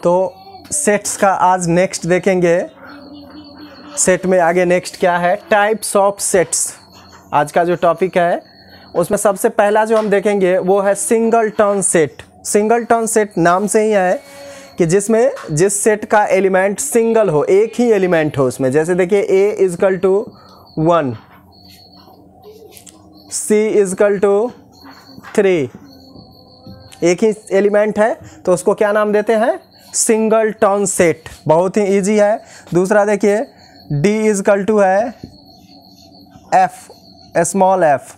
तो सेट्स का आज नेक्स्ट देखेंगे। सेट में आगे नेक्स्ट क्या है, टाइप्स ऑफ सेट्स। आज का जो टॉपिक है उसमें सबसे पहला जो हम देखेंगे वो है singleton set. Single turn set नाम से ही है कि जिसमें जिस सेट का एलिमेंट सिंगल हो, एक ही एलिमेंट हो उसमें। जैसे देखिए a is equal to 1, c is equal to 3, एक ही एलिमेंट है तो उसको क्या नाम देते हैं, सिंगल टर्न सेट। बहुत ही इजी है। दूसरा देखिए d इजकल टू है f, स्मॉल f,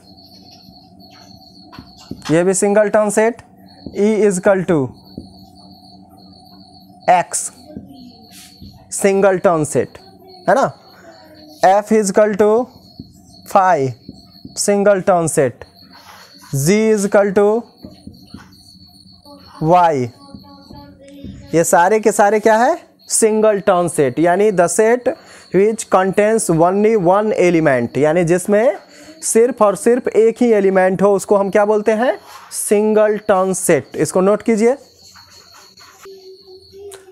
ये भी singleton set. e is equal to x, singleton set है ना। f is equal to 5, singleton set. g is equal to y, ये सारे के सारे क्या है, सिंगल टर्न सेट, यानी the set which contains only one element, यानी जिसमें सिर्फ और सिर्फ एक ही एलिमेंट हो, उसको हम क्या बोलते हैं, सिंगल टर्न सेट। इसको नोट कीजिए।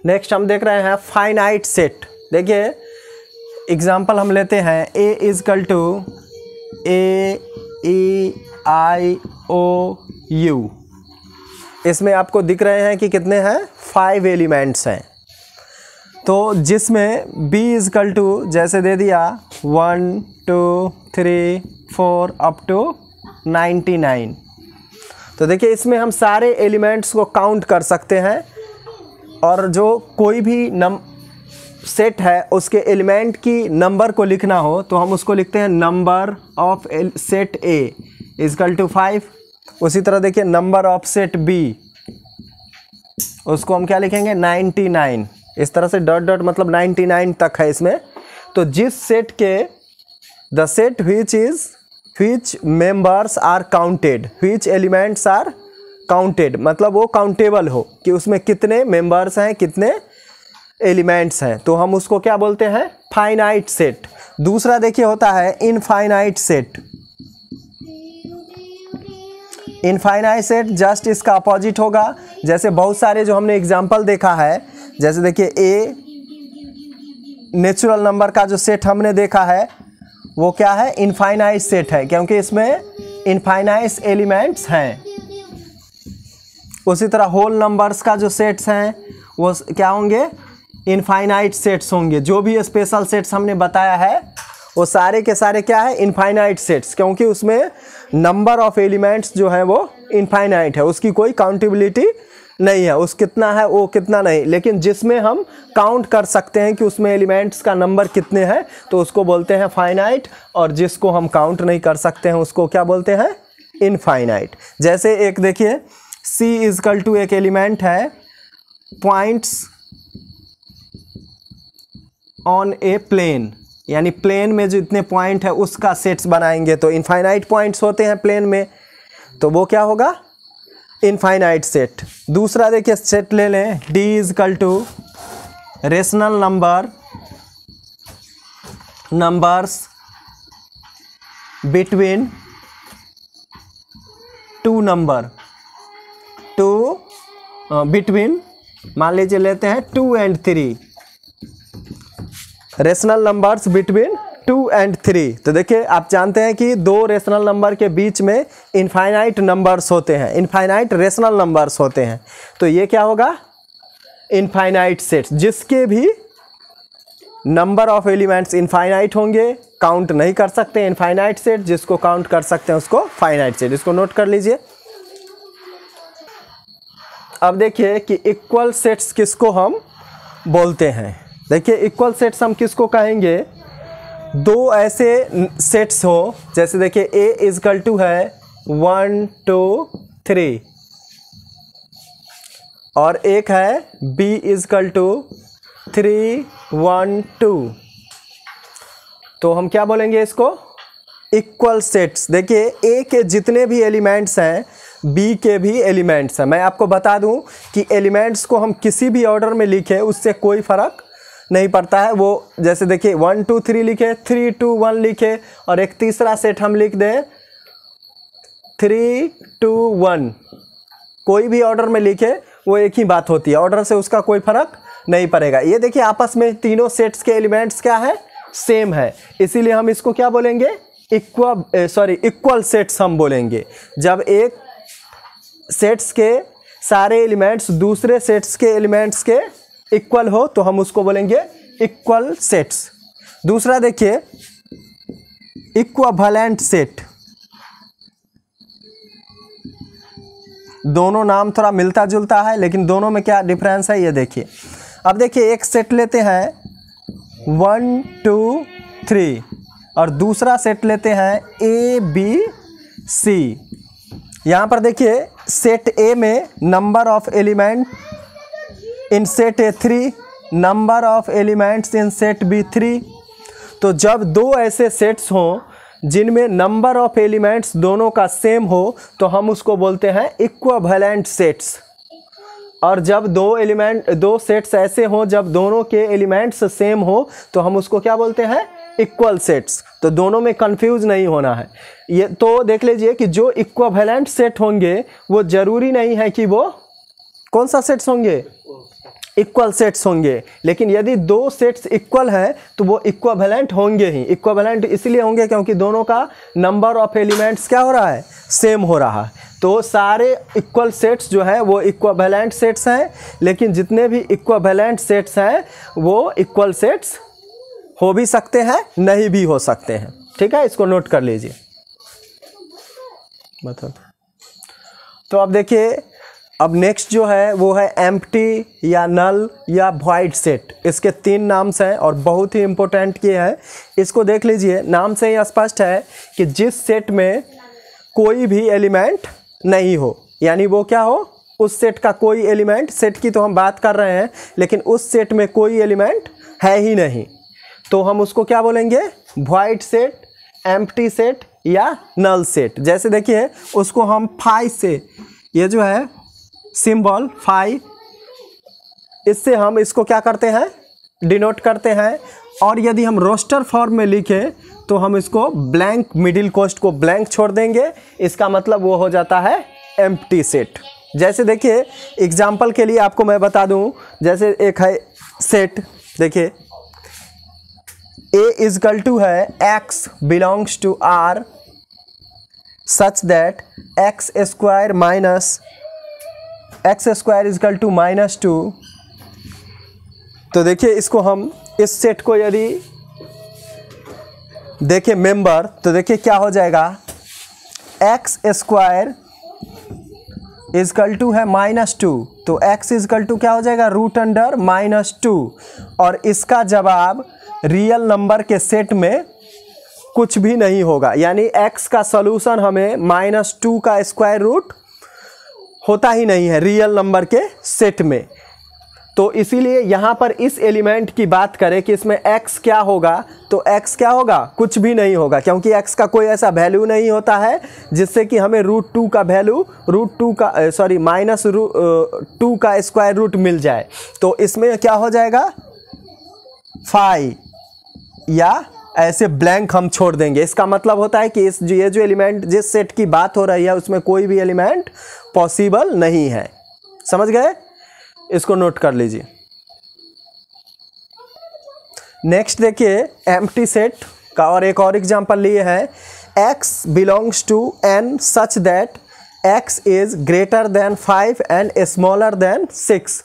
नेक्स्ट हम देख रहे हैं फाइनाइट सेट। देखिए एग्जांपल हम लेते हैं a is equal to a e i o u। इसमें आपको दिख रहे हैं कि कितने हैं, 5 एलिमेंट्स हैं। तो जिसमें b इजकल टू जैसे दे दिया 1 2 3 4 अप टू 99। तो देखिए इसमें हम सारे एलिमेंट्स को काउंट कर सकते हैं, और जो कोई भी सेट है उसके एलिमेंट की नंबर को लिखना हो तो हम उसको लिखते हैं number of set A is equal to 5। उसी तरह देखिए नंबर ऑफ सेट B, उसको हम क्या लिखेंगे, 99। इस तरह से डॉट डॉट मतलब 99 तक है इसमें। तो जिस सेट के the set which members are counted, which elements are counted, मतलब वो काउंटेबल हो कि उसमें कितने मेंबर्स हैं, कितने एलिमेंट्स हैं, तो हम उसको क्या बोलते हैं, फाइनाइट सेट। दूसरा देखिए होता है infinite set. Infinite set just इसका अपोजिट होगा। जैसे बहुत सारे जो हमने एग्जांपल देखा है, जैसे देखिए a नेचुरल नंबर का जो सेट हमने देखा है वो क्या है, इनफाइनाइट सेट है, क्योंकि इसमें इनफाइनाइट एलिमेंट्स हैं। उसी तरह होल नंबर्स का जो सेट्स हैं वो क्या होंगे, इनफाइनाइट सेट्स होंगे। जो भी स्पेशल सेट्स हमने बताया है वो सारे के सारे क्या है, इनफाइनाइट सेट्स, क्योंकि उसमें नंबर ऑफ एलिमेंट्स जो है वो इनफाइनाइट है, उसकी कोई काउंटेबिलिटी नहीं है, उस कितना है वो कितना नहीं। लेकिन जिसमें हम काउंट कर सकते हैं कि उसमें एलिमेंट्स का नंबर कितने हैं तो उसको बोलते हैं फाइनाइट, और जिसको हम काउंट नहीं कर सकते हैं उसको क्या बोलते हैं, इनफाइनाइट। जैसे एक देखिए c इजकल टू एक एलिमेंट है पॉइंट्स ऑन ए प्लेन, यानी प्लेन में जितने पॉइंट है उसका सेट्स बनाएंगे तो इनफाइनाइट पॉइंट्स होते हैं प्लेन में, तो वो क्या होगा, इनफाइनाइट सेट। दूसरा देखिए सेट ले लें d is equal to rational numbers between two number, between मान लीजिए लेते हैं 2 and 3, rational numbers between 2 and 3। तो देखिए आप जानते हैं कि दो रेशनल नंबर के बीच में इनफाइनाइट नंबर्स होते हैं, इनफाइनाइट रेशनल नंबर्स होते हैं। तो ये क्या होगा, इनफाइनाइट सेट, जिसके भी नंबर ऑफ एलिमेंट्स इनफाइनाइट होंगे, काउंट नहीं कर सकते, इनफाइनाइट सेट। जिसको काउंट कर सकते हैं उसको फाइनाइट सेट। इसको नोट कर लीजिए। अब देखिए कि इक्वल सेट्स किसको हम बोलते हैं। देखिए इक्वल सेट्स हम किसको कहेंगे, दो ऐसे सेट्स हो, जैसे देखिए a इजकल टू है 1 2 3 और एक है b इजकल टू 3 1 2, तो हम क्या बोलेंगे इसको, इक्वल सेट्स। देखिए a के जितने भी एलिमेंट्स हैं b के भी एलिमेंट्स हैं। मैं आपको बता दूं कि एलिमेंट्स को हम किसी भी ऑर्डर में लिखें उससे कोई फर्क नहीं पड़ता है। वो जैसे देखिए 1 2 3 लिखे, 3 2 1 लिखे, और एक तीसरा सेट हम लिख दें 3 2 1, कोई भी ऑर्डर में लिखे वो एक ही बात होती है, ऑर्डर से उसका कोई फर्क नहीं पड़ेगा। ये देखिए आपस में तीनों सेट्स के एलिमेंट्स क्या है, सेम है, इसीलिए हम इसको क्या बोलेंगे, इक्वल सेट्स हम बोलेंगे। जब एक सेट्स के सारे एलिमेंट्स दूसरे सेट्स के एलिमेंट्स के इक्वल हो तो हम उसको बोलेंगे इक्वल सेट्स। दूसरा देखिए इक्विवेलेंट सेट, दोनों नाम थोड़ा मिलता जुलता है लेकिन दोनों में क्या डिफरेंस है ये देखिए। अब देखिए एक सेट लेते हैं 1 2 3 और दूसरा सेट लेते हैं ABC। यहाँ पर देखिए सेट A में number of element in set A 3, number of elements in set B 3। तो जब दो ऐसे सेट्स हों जिनमें नंबर ऑफ एलिमेंट्स दोनों का सेम हो तो हम उसको बोलते हैं इक्विवेलेंट सेट्स। और जब दो सेट्स ऐसे हों जब दोनों के एलिमेंट्स सेम हो तो हम उसको क्या बोलते हैं, इक्वल सेट्स। तो दोनों में कंफ्यूज नहीं होना है। ये तो देख लीजिए कि जो इक्विवेलेंट सेट होंगे वो जरूरी नहीं है कि वो कौन सा सेट्स होंगे, इक्वल सेट्स होंगे, लेकिन यदि दो सेट्स इक्वल हैं तो वो इक्विवेलेंट होंगे ही। इक्विवेलेंट इसलिए होंगे क्योंकि दोनों का नंबर ऑफ एलिमेंट्स क्या हो रहा है, सेम हो रहा है। तो सारे इक्वल सेट्स जो है वो इक्विवेलेंट सेट्स हैं, लेकिन जितने भी इक्विवेलेंट सेट्स हैं वो इक्वल सेट्स हो भी सकते हैं, नहीं भी हो सकते हैं। ठीक है, इसको नोट कर लीजिए। मतलब तो अब देखिए, अब नेक्स्ट जो है वो है एम्प्टी या नल या वॉइड सेट। इसके 3 नाम्स हैं और बहुत ही इंपॉर्टेंट ये है, इसको देख लीजिए। नाम से ही स्पष्ट है कि जिस सेट में कोई भी एलिमेंट नहीं हो, यानी वो क्या हो, उस सेट का कोई एलिमेंट, सेट की तो हम बात कर रहे हैं लेकिन उस सेट में कोई एलिमेंट है ही नहीं, तो हम उसको क्या बोलेंगे, वॉइड सेट, एम्प्टी सेट या नल सेट। जैसे देखिए उसको हम फाई से, ये जो है सिंबल फाई, इससे हम इसको क्या करते हैं, डिनोट करते हैं। और यदि हम रोस्टर फॉर्म में लिखें तो हम इसको ब्लैंक, मिडिल कोस्ट को ब्लैंक छोड़ देंगे, इसका मतलब वो हो जाता है एम्प्टी सेट। जैसे देखिए एग्जाम्पल के लिए आपको मैं बता दूं, जैसे एक है सेट, देखिए A इजकल टू है x belongs to R such that x square minus x square is equal to -2। तो देखिए इसको हम, इस सेट को यदि देखें मेंबर, तो देखिए क्या हो जाएगा, x स्क्वायर इजकल टू है -2, तो x इजकल टू क्या हो जाएगा, √2। और इसका जवाब रियल नंबर के सेट में कुछ भी नहीं होगा, यानी x का सॉल्यूशन हमें -2 का स्क्वायर रूट होता ही नहीं है रियल नंबर के सेट में। तो इसीलिए यहाँ पर इस एलिमेंट की बात करें कि इसमें x क्या होगा, तो x क्या होगा, कुछ भी नहीं होगा, क्योंकि x का कोई ऐसा वैल्यू नहीं होता है जिससे कि हमें √2 का वैल्यू, -2 का स्क्वायर रूट मिल जाए। तो इसमें क्या हो जाएगा, फाई या ऐसे ब्लैंक हम छोड़ देंगे। इसका मतलब होता है कि ये जो एलिमेंट, जिस सेट की बात हो रही है उसमें कोई भी एलिमेंट पॉसिबल नहीं है। समझ गए, इसको नोट कर लीजिए। नेक्स्ट देखिए एम्प्टी सेट का और एक और एग्जांपल लिए है, x belongs to n such that x is greater than 5 and smaller than 6।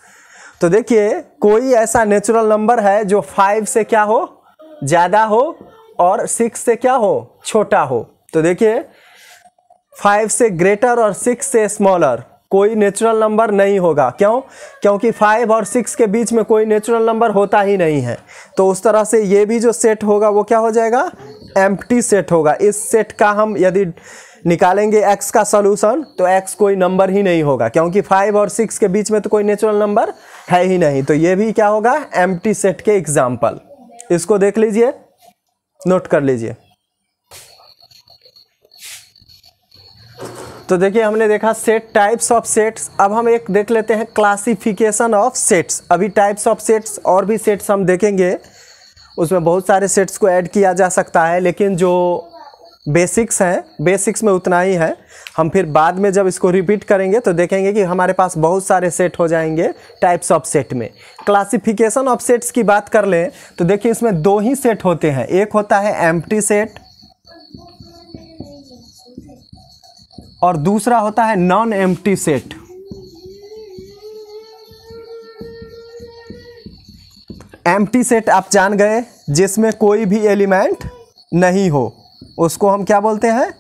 तो देखिए कोई ऐसा नेचुरल नंबर है जो 5 से क्या हो, ज़्यादा हो, और 6 से क्या हो, छोटा हो। तो देखिए 5 से ग्रेटर और 6 से स्मॉलर कोई नेचुरल नंबर नहीं होगा। क्यों? क्योंकि 5 और 6 के बीच में कोई नेचुरल नंबर होता ही नहीं है। तो उस तरह से ये भी जो सेट होगा वो क्या हो जाएगा, एम्प्टी सेट होगा। इस सेट का हम यदि निकालेंगे x का सॉल्यूशन तो x कोई नंबर ही नहीं होगा, क्योंकि 5 और 6 के बीच में तो कोई नेचुरल नंबर है ही नहीं। तो ये भी क्या होगा, एम्प्टी सेट के एग्जाम्पल। इसको देख लीजिए, नोट कर लीजिए। तो देखिए हमने देखा सेट, टाइप्स ऑफ सेट्स। अब हम एक देख लेते हैं क्लासिफिकेशन ऑफ सेट्स। अभी टाइप्स ऑफ सेट्स और भी सेट्स हम देखेंगे, उसमें बहुत सारे सेट्स को ऐड किया जा सकता है, लेकिन जो बेसिक्स हैं, बेसिक्स में उतना ही है। हम फिर बाद में जब इसको रिपीट करेंगे तो देखेंगे कि हमारे पास बहुत सारे सेट हो जाएंगे टाइप्स ऑफ सेट में। क्लासिफिकेशन ऑफ सेट्स की बात कर लें तो देखिए इसमें दो ही सेट होते हैं, एक होता है एम्प्टी सेट और दूसरा होता है non empty set. Empty set आप जान गए, जिसमें कोई भी एलिमेंट नहीं हो उसको हम क्या बोलते हैं,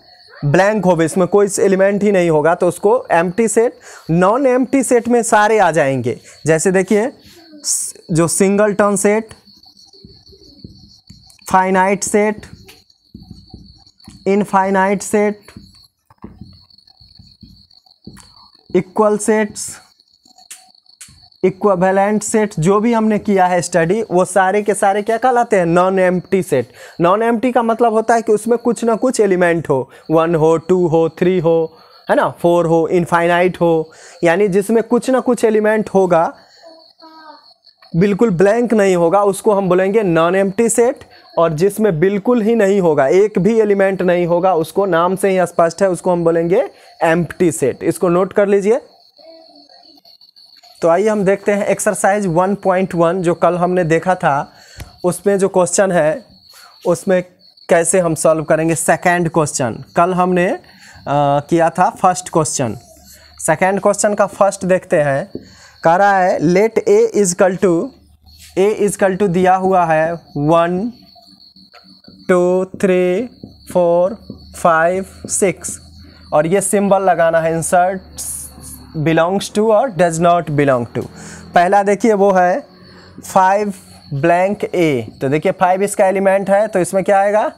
ब्लैंक हो, इसमें कोई एलिमेंट ही नहीं होगा तो उसको empty set. Non empty set में सारे आ जाएंगे, जैसे देखिए जो singleton set, finite set, infinite set, equal sets, equivalent set, जो भी हमने किया है स्टडी वो सारे के सारे क्या कहलाते हैं, non empty set. Non empty का मतलब होता है कि उसमें कुछ ना कुछ एलिमेंट हो, 1 हो, 2 हो, 3 हो, है ना, 4 हो, इनफाइनाइट हो, यानी जिसमें कुछ ना कुछ एलिमेंट होगा, बिल्कुल ब्लैंक नहीं होगा, उसको हम बोलेंगे नॉन एम्प्टी सेट। और जिसमें बिल्कुल ही नहीं होगा, एक भी एलिमेंट नहीं होगा, उसको नाम से ही स्पष्ट है, उसको हम बोलेंगे एम्प्टी सेट। इसको नोट कर लीजिए। तो आइए हम देखते हैं एक्सरसाइज 1.1 जो कल हमने देखा था, उसमें जो क्वेश्चन है उसमें कैसे हम सॉल्व करेंगे। सेकंड क्वेश्चन कल हमने किया था फर्स्ट क्वेश्चन, सेकंड क्वेश्चन का फर्स्ट देखते हैं। कह रहा है लेट ए इजकल टू दिया हुआ है 1 2 3 4 5 6 और ये सिंबल लगाना है, इंसर्ट बिलोंग्स टू और डज नॉट बिलोंग टू। पहला देखिए वो है 5 ब्लैंक ए, तो देखिए 5 इसका एलिमेंट है तो इसमें क्या आएगा,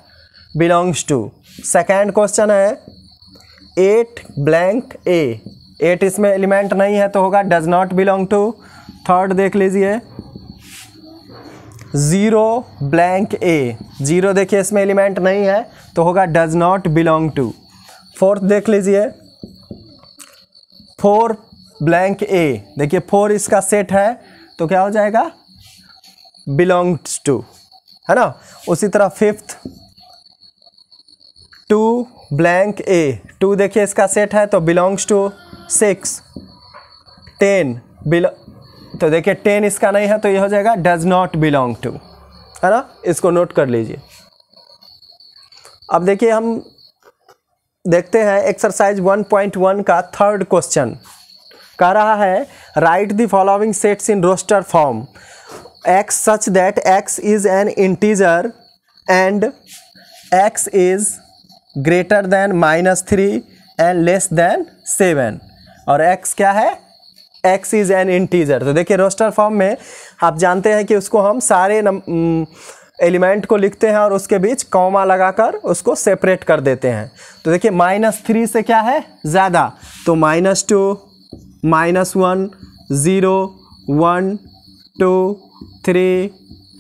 बिलोंग्स टू। सेकेंड क्वेश्चन है 8 ब्लैंक ए, 8 इसमें एलिमेंट नहीं है तो होगा does not belong to. Third देख लीजिए 0 ब्लैंक ए, 0 देखिए इसमें एलिमेंट नहीं है तो होगा does not belong to. Fourth देख लीजिए 4 ब्लैंक ए, देखिए 4 इसका सेट है तो क्या हो जाएगा, बिलोंग्स टू, है ना। उसी तरह फिफ्थ 2 ब्लैंक ए, 2 देखिए इसका सेट है तो बिलोंग्स टू। 6 10 तो देखिए 10 इसका नहीं है तो ये हो जाएगा डज नॉट बिलोंग टू, है ना। इसको नोट कर लीजिए। अब देखिए हम देखते हैं एक्सरसाइज 1.1 का थर्ड क्वेश्चन। कह रहा है write the following sets in roster form, x such that x is an integer and x is greater than -3 and less than 7, और x क्या है, x इज एन इंटीजर। तो देखिए रोस्टर फॉर्म में आप जानते हैं कि उसको हम सारे एलिमेंट को लिखते हैं और उसके बीच कॉमा लगाकर उसको सेपरेट कर देते हैं। तो देखिए -3 से क्या है, ज़्यादा, तो -2 -1 0 1 2 3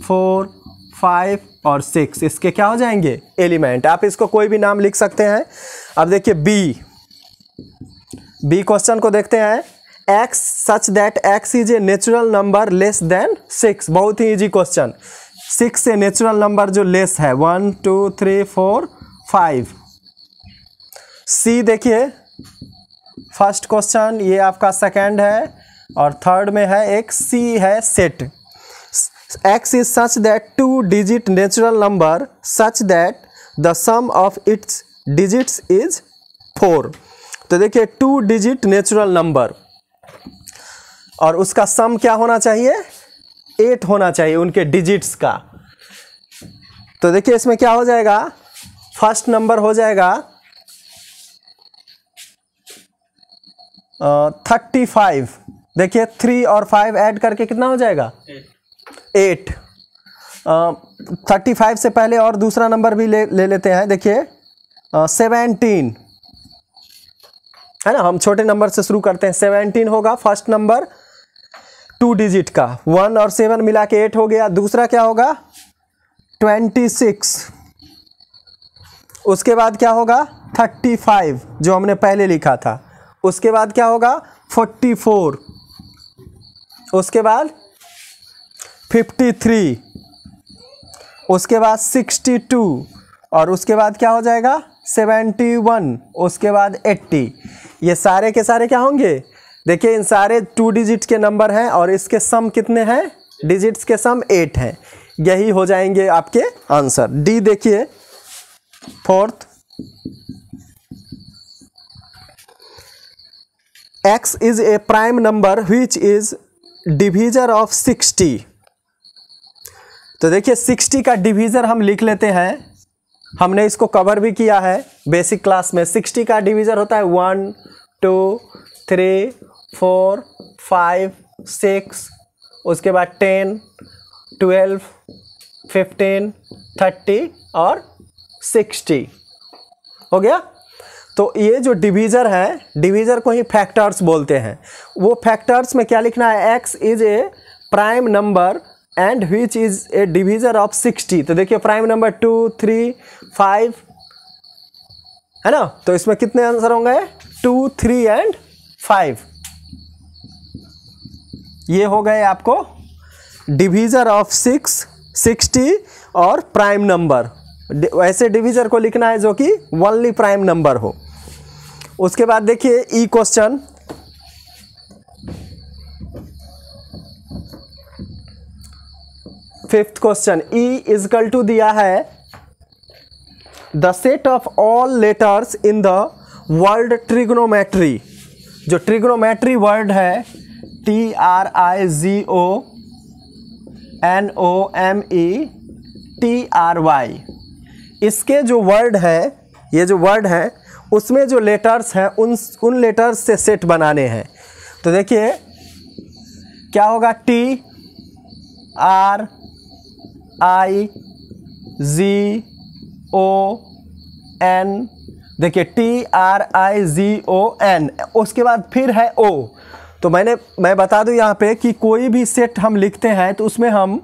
4 5 और 6 इसके क्या हो जाएंगे, एलिमेंट। आप इसको कोई भी नाम लिख सकते हैं। अब देखिए बी क्वेश्चन को देखते हैं। x such that x is a natural number less than 6, बहुत ही इजी क्वेश्चन। 6 से नेचुरल नंबर जो लेस है 1 2 3 4 5। सी देखिए फर्स्ट क्वेश्चन, ये आपका सेकंड है और थर्ड में है एक सी है set. x is such that 2 digit natural number such that the sum of its digits is 4। तो देखिए 2 डिजिट नेचुरल नंबर और उसका सम क्या होना चाहिए, 8 होना चाहिए उनके डिजिट्स का। तो देखिए इसमें क्या हो जाएगा, फर्स्ट नंबर हो जाएगा 35। देखिए 3 और 5 ऐड करके कितना हो जाएगा, 8। 35 से पहले और दूसरा नंबर भी ले लेते हैं। देखिए 17, है ना, हम छोटे नंबर से शुरू करते हैं। 17 होगा फर्स्ट नंबर 2 डिजिट का, 1 और 7 मिला के 8 हो गया। दूसरा क्या होगा 26, उसके बाद क्या होगा 35 जो हमने पहले लिखा था, उसके बाद क्या होगा 44, उसके बाद 53, उसके बाद 62 और उसके बाद क्या हो जाएगा 71, उसके बाद 80। ये सारे के सारे क्या होंगे? देखिए इन सारे 2 डिजिट के नंबर हैं और इसके सम कितने हैं? डिजिट्स के सम 8 हैं। यही हो जाएंगे आपके आंसर। डी देखिए fourth, x is a prime number which is divisor of 60। तो देखिए 60 का डिवीजर हम लिख लेते हैं, हमने इसको कवर भी किया है बेसिक क्लास में। 60 का डिवीजर होता है 1 2 3 4 5 6, उसके बाद 10 12 15 30 और 60 हो गया। तो ये जो डिवीजर है, डिवीजर को ही फैक्टर्स बोलते हैं। वो फैक्टर्स में क्या लिखना है? x is a prime number and which is a divisor of 60। तो देखिए प्राइम नंबर 2 3 5 है ना, तो इसमें कितने आंसर होंगे? 2 3 एंड 5। ये हो गए आपको डिवीजर ऑफ 60 और प्राइम नंबर। ऐसे डिवीजर को लिखना है जो कि ओनली प्राइम नंबर हो। उसके बाद देखिए E question, fifth question. E is equal to दिया है the set of all letters in the word trigonometry. जो ट्रिग्नोमेट्री वर्ड है TRIGONOMETRY, इसके जो वर्ड है, ये जो वर्ड है उसमें जो लेटर्स हैं उन लेटर्स से सेट बनाने हैं। तो देखिए क्या होगा? TRIGON, देखिए TRIGON, उसके बाद फिर है O। तो मैं बता दूं यहाँ पे कि कोई भी सेट हम लिखते हैं तो उसमें हम,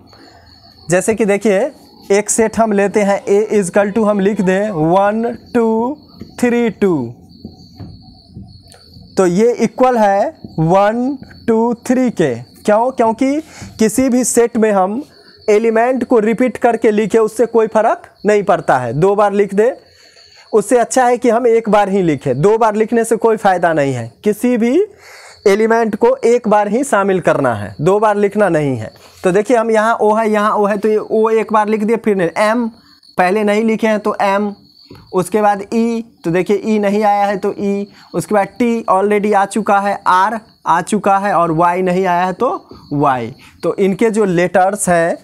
जैसे कि देखिए एक सेट हम लेते हैं A इजकल टू हम लिख दें 1 2 3 2, तो ये इक्वल है 1 2 3 के। क्यों? क्योंकि किसी भी सेट में हम एलिमेंट को रिपीट करके लिखे उससे कोई फर्क नहीं पड़ता है। 2 बार लिख दे उससे अच्छा है कि हम 1 बार ही लिखें। 2 बार लिखने से कोई फ़ायदा नहीं है। किसी भी एलिमेंट को 1 बार ही शामिल करना है, 2 बार लिखना नहीं है। तो देखिए हम यहाँ O है, यहाँ O है, तो ये O 1 बार लिख दिए, फिर M पहले नहीं लिखे हैं तो M, उसके बाद E, तो देखिए E नहीं आया है तो E, उसके बाद T ऑलरेडी आ चुका है, R आ चुका है और Y नहीं आया है तो Y। तो इनके जो लेटर्स हैं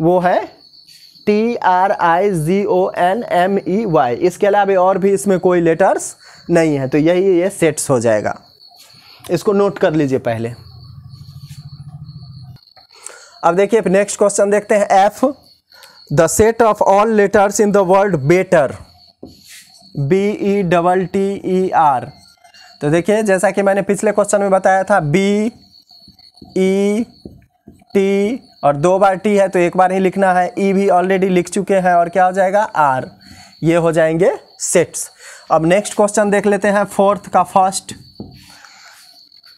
वो है TRIGONMEY। इसके अलावा और भी इसमें कोई लेटर्स नहीं है। तो यही ये सेट्स हो जाएगा, इसको नोट कर लीजिए पहले। अब देखिए नेक्स्ट क्वेश्चन देखते हैं। F, the set of all letters in the word better, BETTER। तो देखिए जैसा कि मैंने पिछले क्वेश्चन में बताया था B E T और 2 बार T है तो 1 बार ही लिखना है। E भी ऑलरेडी लिख चुके हैं और क्या हो जाएगा? R। ये हो जाएंगे सेट्स। अब नेक्स्ट क्वेश्चन देख लेते हैं, फोर्थ का first.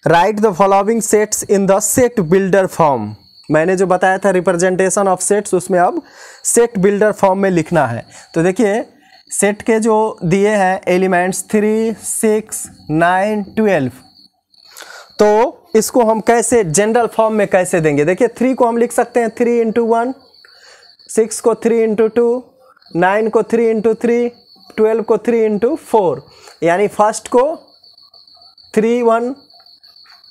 Right the following sets in the set builder form. मैंने जो बताया था रिप्रेजेंटेशन ऑफ सेट्स, उसमें अब सेट बिल्डर फॉर्म में लिखना है। तो देखिए सेट के जो दिए हैं एलिमेंट्स 3 6 9 12, तो इसको हम कैसे जनरल फॉर्म में कैसे देंगे? देखिए 3 को हम लिख सकते हैं 3 × 1, 6 को 3 × 2, 9 को 3 × 3, 12 को 3 × 4, यानी फर्स्ट को 3 1,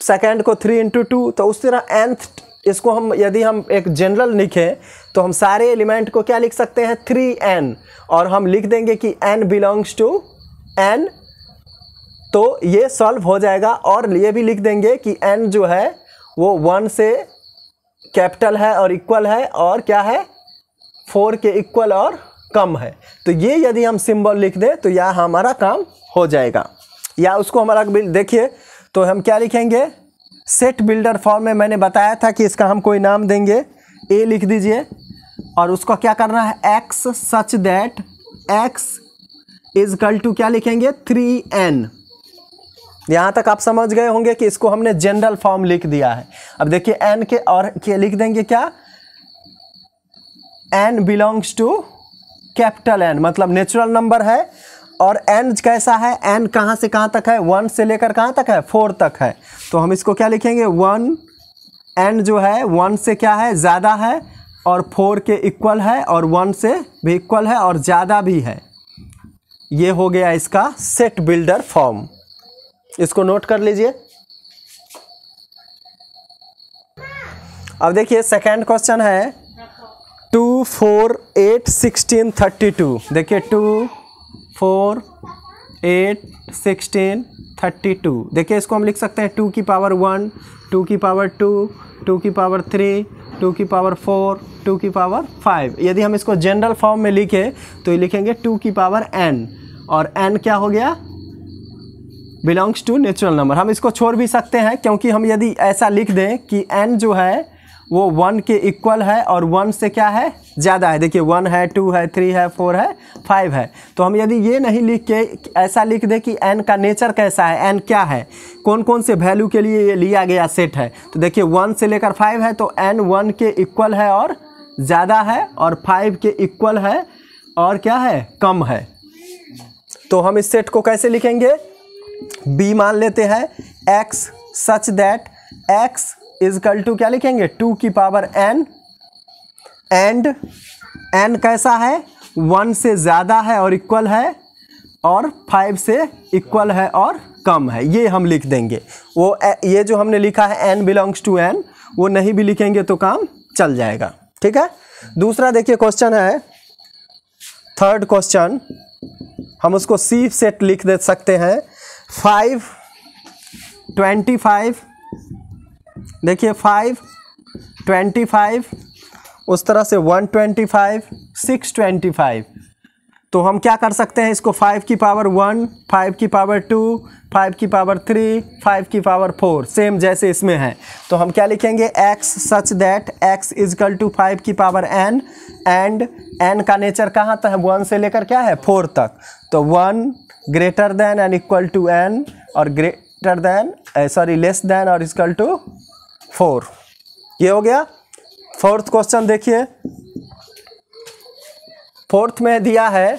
सेकेंड को 3 × 2। तो उस तरह nth इसको हम यदि हम एक जनरल लिखें तो हम सारे एलिमेंट को क्या लिख सकते हैं? 3n, और हम लिख देंगे कि n बिलोंग्स टू n, तो ये सॉल्व हो जाएगा। और ये भी लिख देंगे कि n जो है वो 1 से कैपिटल है और इक्वल है, और क्या है 4 के इक्वल और कम है। तो ये यदि हम सिंबल लिख दें तो यह हमारा काम हो जाएगा। या उसको हमारा देखिए तो हम क्या लिखेंगे? सेट बिल्डर फॉर्म में मैंने बताया था कि इसका हम कोई नाम देंगे, A लिख दीजिए, और उसको क्या करना है? X such that X is equal to क्या लिखेंगे? 3n। यहाँ तक आप समझ गए होंगे कि इसको हमने जनरल फॉर्म लिख दिया है। अब देखिए n के और के लिख देंगे क्या? n belongs to capital N, मतलब नेचुरल नंबर है और n कैसा है, n कहाँ से कहाँ तक है, 1 से लेकर कहाँ तक है, 4 तक है। तो हम इसको क्या लिखेंगे, 1 n जो है 1 से क्या है, ज़्यादा है और 4 के इक्वल है और 1 से भी इक्वल है और ज़्यादा भी है। ये हो गया इसका सेट बिल्डर फॉर्म, इसको नोट कर लीजिए। अब देखिए सेकेंड क्वेश्चन है 2, 4, 8, 16, 32। देखिए 2, 4, 8, 16, 32। देखिए इसको हम लिख सकते हैं 2 की पावर 1, 2 की पावर 2, 2 की पावर 3, 2 की पावर 4, 2 की पावर 5। यदि हम इसको जनरल फॉर्म में लिखें तो ये लिखेंगे 2 की पावर n, और n क्या हो गया, बिलोंग्स टू नेचुरल नंबर। हम इसको छोड़ भी सकते हैं, क्योंकि हम यदि ऐसा लिख दें कि n जो है वो 1 के इक्वल है और 1 से क्या है, ज़्यादा है। देखिए 1 है, 2 है, 3 है, 4 है, 5 है। तो हम यदि ये नहीं लिख के ऐसा लिख दें कि n का नेचर कैसा है, n क्या है, कौन कौन से वैल्यू के लिए ये लिया गया सेट है। तो देखिए 1 से लेकर 5 है तो n 1 के इक्वल है और ज़्यादा है, और 5 के इक्वल है और क्या है, कम है। तो हम इस सेट को कैसे लिखेंगे, b मान लेते हैं x such that x is equal to क्या लिखेंगे, 2 की पावर n, एंड n कैसा है, 1 से ज़्यादा है और इक्वल है और 5 से इक्वल है और कम है। ये हम लिख देंगे। वो ये जो हमने लिखा है n बिलोंग्स टू n, वो नहीं भी लिखेंगे तो काम चल जाएगा। ठीक है। दूसरा देखिए क्वेश्चन है, थर्ड क्वेश्चन, हम उसको सी सेट लिख दे सकते हैं। 5, 25, देखिए 5, 25, उस तरह से 125, 625। तो हम क्या कर सकते हैं, इसको 5 की पावर 1, 5 की पावर 2, 5 की पावर 3, 5 की पावर 4, सेम जैसे इसमें है। तो हम क्या लिखेंगे, x such that x is equal to 5 की पावर n, एंड n का नेचर कहाँ तक है, 1 से लेकर क्या है, 4 तक। तो 1 greater than and equal to n, और ग्रेटर देन लेस देन और इक्वल टू 4। ये हो गया। फोर्थ क्वेश्चन देखिए, फोर्थ में दिया है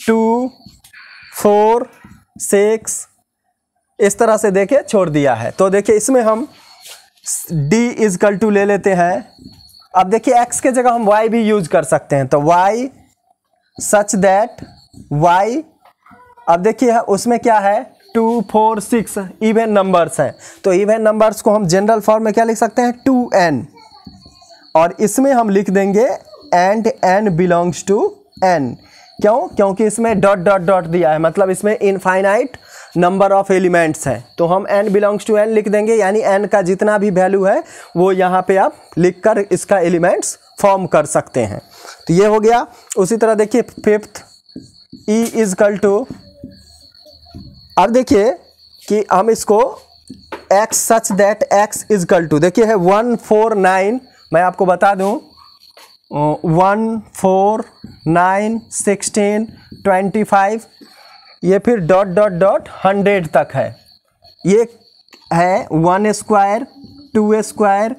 2, 4, 6, इस तरह से देखिए छोड़ दिया है। तो देखिए इसमें हम d इजकल टू ले लेते हैं। अब देखिए x के जगह हम y भी यूज कर सकते हैं। तो y सच दैट y, अब देखिए उसमें क्या है, 2, 4, 6 इवन नंबर्स हैं। तो इवन नंबर्स को हम जनरल फॉर्म में क्या लिख सकते हैं, 2n, और इसमें हम लिख देंगे and n belongs to n। क्यों, क्योंकि इसमें डॉट डॉट डॉट दिया है, मतलब इसमें इनफाइनाइट नंबर ऑफ एलिमेंट्स हैं। तो हम n बिलोंग्स टू n लिख देंगे, यानी n का जितना भी वैल्यू है वो यहाँ पे आप लिखकर इसका एलिमेंट्स फॉर्म कर सकते हैं। तो ये हो गया। उसी तरह देखिए फिफ्थ, e इजकल टू, अब देखिए कि हम इसको x such that x is equal to, देखिए है 1, 4, 9, मैं आपको बता दूं 1, 4, 9, 16, 25, ये फिर डॉट डॉट डॉट 100 तक है। ये है 1 square, 2 square,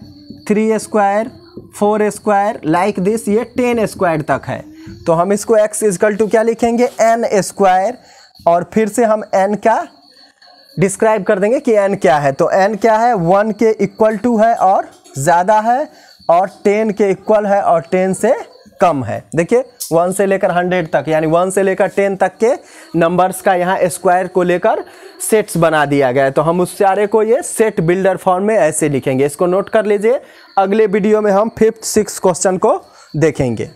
3 square, 4 square, like this, ये 10 स्क्वायर तक है। तो हम इसको x इजकल टू क्या लिखेंगे, n स्क्वायर, और फिर से हम n का डिस्क्राइब कर देंगे कि n क्या है। तो n क्या है, 1 के इक्वल टू है और ज़्यादा है, और 10 के इक्वल है और 10 से कम है। देखिए 1 से लेकर 100 तक, यानी 1 से लेकर 10 तक के नंबर्स का यहाँ स्क्वायर को लेकर सेट्स बना दिया गया है। तो हम उस सारे को ये सेट बिल्डर फॉर्म में ऐसे लिखेंगे। इसको नोट कर लीजिए। अगले वीडियो में हम 5th, 6th क्वेश्चन को देखेंगे।